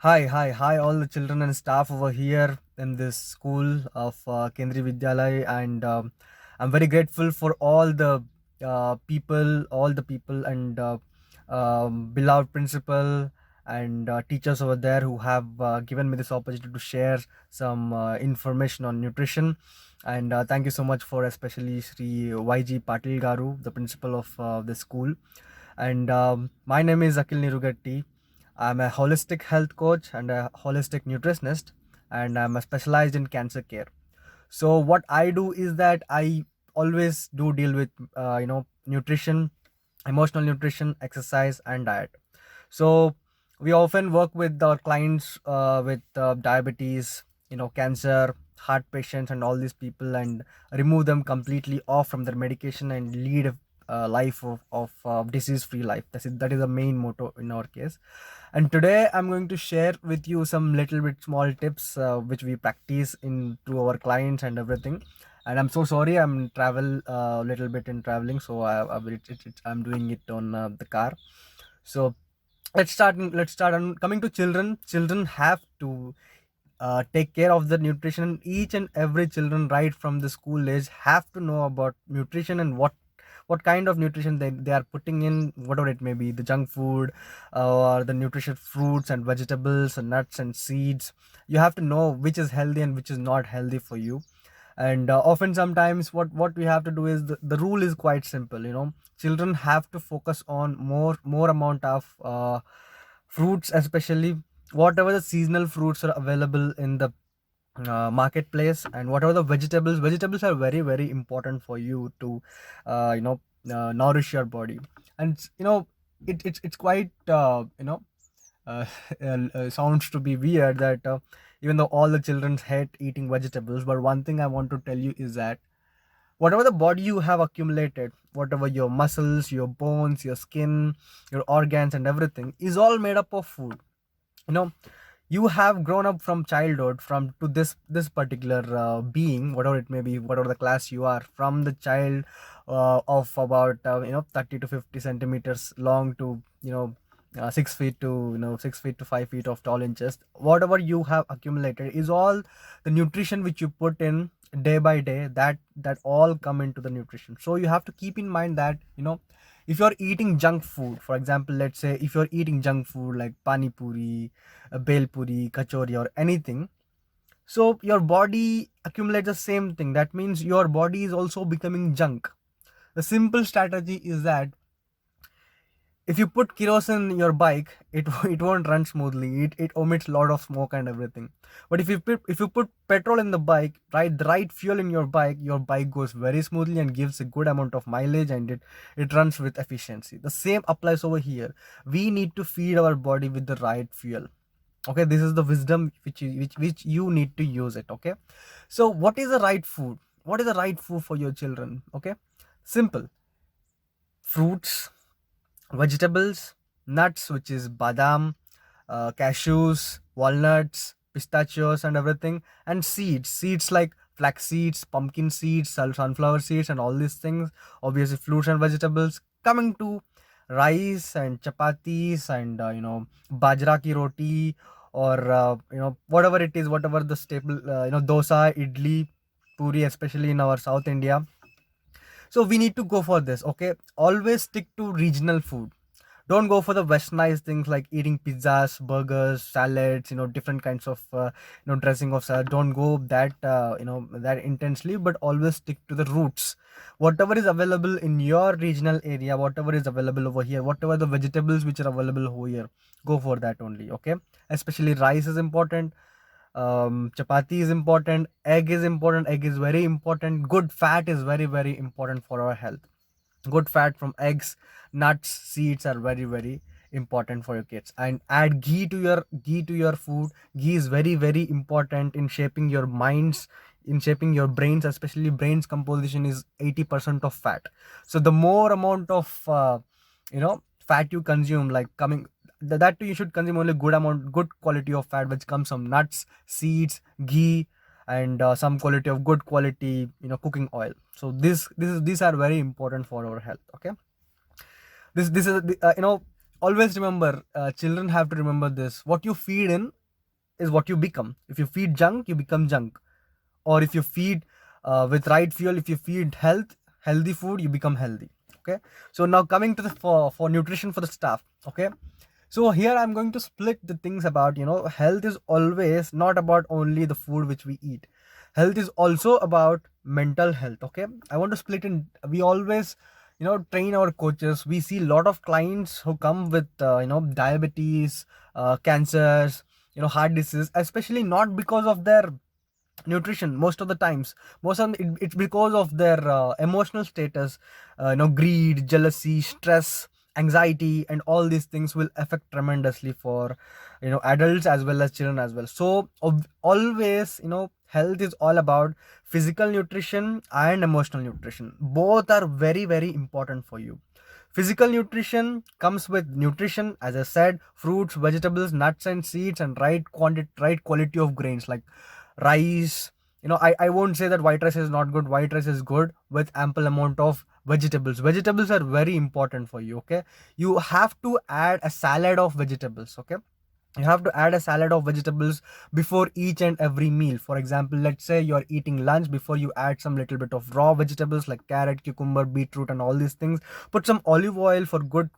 Hi, all the children and staff over here in this school of Kendriya Vidyalaya, and I'm very grateful for all the people, and beloved principal and teachers over there who have given me this opportunity to share some information on nutrition. And thank you so much for especially Sri YG Patil Garu, the principal of the school. And my name is Akil Nirugatti. I'm a holistic health coach and a holistic nutritionist, and I'm specialized in cancer care. So what I do is that I always do deal with nutrition, emotional nutrition, exercise, and diet. So we often work with our clients with diabetes, cancer, heart patients, and all these people, and remove them completely off from their medication and lead a life of disease-free life. That is the main motto in our case. And today I'm going to share with you some little bit small tips which we practice in to our clients and everything. And I'm so sorry, I'm travel a little bit in traveling, so I'm doing it on the car. So let's start on coming to children. Children have to take care of the nutrition. Each and every children right from the school age have to know about nutrition and what kind of nutrition they are putting in, whatever it may be, the junk food or the nutritious fruits and vegetables and nuts and seeds. You have to know which is healthy and which is not healthy for you. And often sometimes what we have to do is the rule is quite simple. Children have to focus on more amount of fruits, especially whatever the seasonal fruits are available in the marketplace, and whatever the vegetables are very very important for you to nourish your body. And it's quite uh, sounds to be weird that even though all the children hate eating vegetables, but one thing I want to tell you is that whatever the body you have accumulated, whatever your muscles, your bones, your skin, your organs and everything is all made up of food. you know you have grown up from childhood from to this particular being, whatever it may be, whatever the class you are, from the child of about 30 to 50 centimeters long to 6 feet to 6 feet to 5 feet of tall inches. Whatever you have accumulated is all the nutrition which you put in day by day, that all come into the nutrition. So you have to keep in mind that if you're eating junk food, for example, let's say if you're eating junk food like pani puri, bel puri, kachori, or anything, so your body accumulates the same thing. That means your body is also becoming junk. The simple strategy is that if you put kerosene in your bike, it won't run smoothly. It emits a lot of smoke and everything. But if you put petrol in the bike, right, the right fuel in your bike goes very smoothly and gives a good amount of mileage, and it runs with efficiency. The same applies over here. We need to feed our body with the right fuel. Okay, this is the wisdom which you need to use it. Okay, so what is the right food? What is the right food for your children? Okay, simple: fruits, vegetables, nuts, which is badam, cashews, walnuts, pistachios, and everything, and seeds like flax seeds, pumpkin seeds, sunflower seeds, and all these things. Obviously, fruits and vegetables. Coming to rice and chapatis and bajra ki roti, or whatever it is, whatever the staple, dosa, idli, puri, especially in our South India. So we need to go for this. Okay, always stick to regional food. Don't go for the westernized things like eating pizzas, burgers, salads, different kinds of dressing of salad. Don't go that intensely, but always stick to the roots. Whatever is available in your regional area, whatever is available over here, whatever the vegetables which are available over here, go for that only. Okay, especially rice is important. Chapati is important, egg is very important, good fat is very very important for our health. Good fat from eggs, nuts, seeds are very very important for your kids. And add ghee to your food. Ghee is very very important in shaping your minds, in shaping your brains. Especially brains composition is 80% of fat. So the more amount of fat you consume, like coming that too, you should consume only good quality of fat which comes from nuts, seeds, ghee, and some quality of good quality cooking oil. So these are very important for our health. Okay, this is always remember, children have to remember this: what you feed in is what you become. If you feed junk, you become junk. Or if you feed with right fuel, if you feed healthy food, you become healthy. Okay. So now coming to the for nutrition for the staff. Okay. So here I'm going to split the things about, health is always not about only the food which we eat. Health is also about mental health. Okay. I want to split in. We always, train our coaches. We see a lot of clients who come with, diabetes, cancers, heart disease, especially not because of their nutrition. Most of the times, it's because of their emotional status. Greed, jealousy, stress, anxiety, and all these things will affect tremendously for adults as well as children as well. So always, health is all about physical nutrition and emotional nutrition. Both are very, very important for you. Physical nutrition comes with nutrition, as I said: fruits, vegetables, nuts and seeds, and right quality of grains like rice. I won't say that white rice is not good. White rice is good with ample amount of vegetables. Vegetables are very important for you. Okay. You have to add a salad of vegetables. Okay. You have to add a salad of vegetables before each and every meal. For example, let's say you're eating lunch, before you add some little bit of raw vegetables like carrot, cucumber, beetroot, and all these things. Put some olive oil for good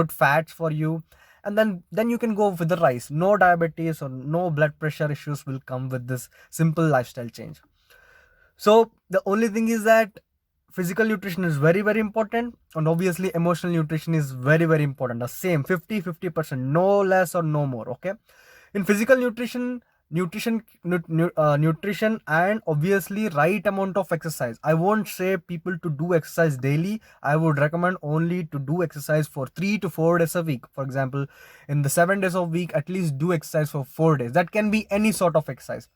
fats for you, and then you can go with the rice. No diabetes or no blood pressure issues will come with this simple lifestyle change. So the only thing is that physical nutrition is very, very important, and obviously emotional nutrition is very, very important. The same 50-50%, no less or no more. Okay. In physical nutrition and obviously right amount of exercise. I won't say people to do exercise daily. I would recommend only to do exercise for 3 to 4 days a week. For example, in the 7 days of week, at least do exercise for 4 days. That can be any sort of exercise.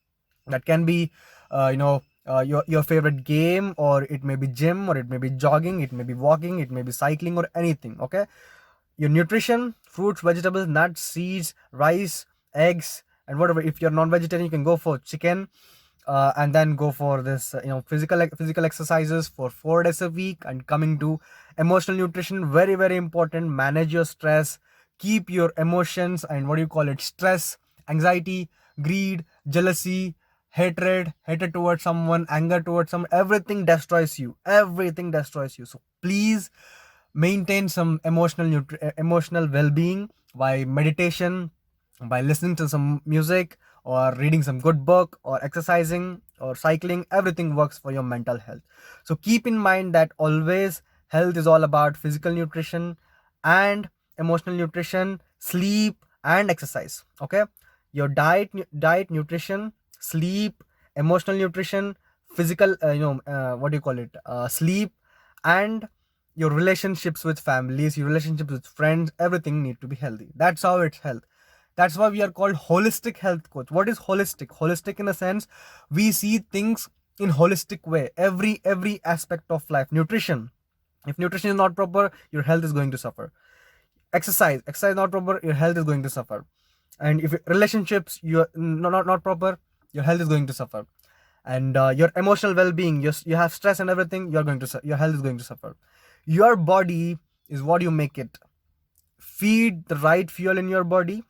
That can be your favorite game, or it may be gym, or it may be jogging, it may be walking, it may be cycling, or anything. Okay. Your nutrition: fruits, vegetables, nuts, seeds, rice, eggs, and whatever. If you're non-vegetarian, you can go for chicken, and then go for this physical exercises for 4 days a week. And coming to emotional nutrition, very, very important: manage your stress, keep your emotions and stress, anxiety, greed, jealousy, hatred towards someone, anger towards someone. Everything destroys you. So please maintain some emotional well-being by meditation, by listening to some music, or reading some good book, or exercising, or cycling. Everything works for your mental health. So keep in mind that always health is all about physical nutrition and emotional nutrition, sleep and exercise. Okay. Your diet, nutrition, sleep, emotional nutrition, physical sleep, and your relationships with families, your relationships with friends, everything need to be healthy. That's how it's health. That's why we are called holistic health coach. What is holistic? Holistic in the sense, we see things in holistic way. Every aspect of life. Nutrition. If nutrition is not proper, your health is going to suffer. Exercise not proper, your health is going to suffer. And if relationships you're not proper, your health is going to suffer. And your emotional well-being, you have stress and everything, your health is going to suffer. Your body is what you make it. Feed the right fuel in your body,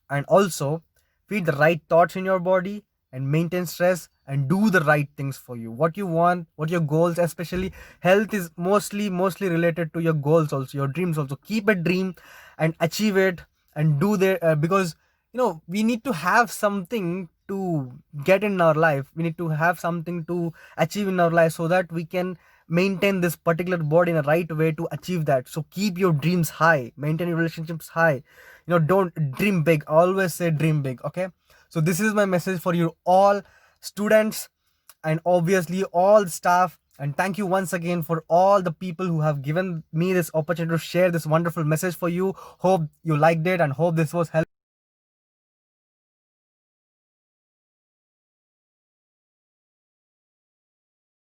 and also feed the right thoughts in your body, and maintain stress, and do the right things for you, what you want, what your goals. Especially health is mostly related to your goals also, your dreams also. Keep a dream and achieve it, and do the because we need to have something to get in our life. We need to have something to achieve in our life, so that we can maintain this particular body in a right way to achieve that. So keep your dreams high, maintain your relationships high. Don't dream big. I always say dream big. Okay. So this is my message for you all, students, and obviously all staff. And thank you once again for all the people who have given me this opportunity to share this wonderful message for you. Hope you liked it, and hope this was helpful.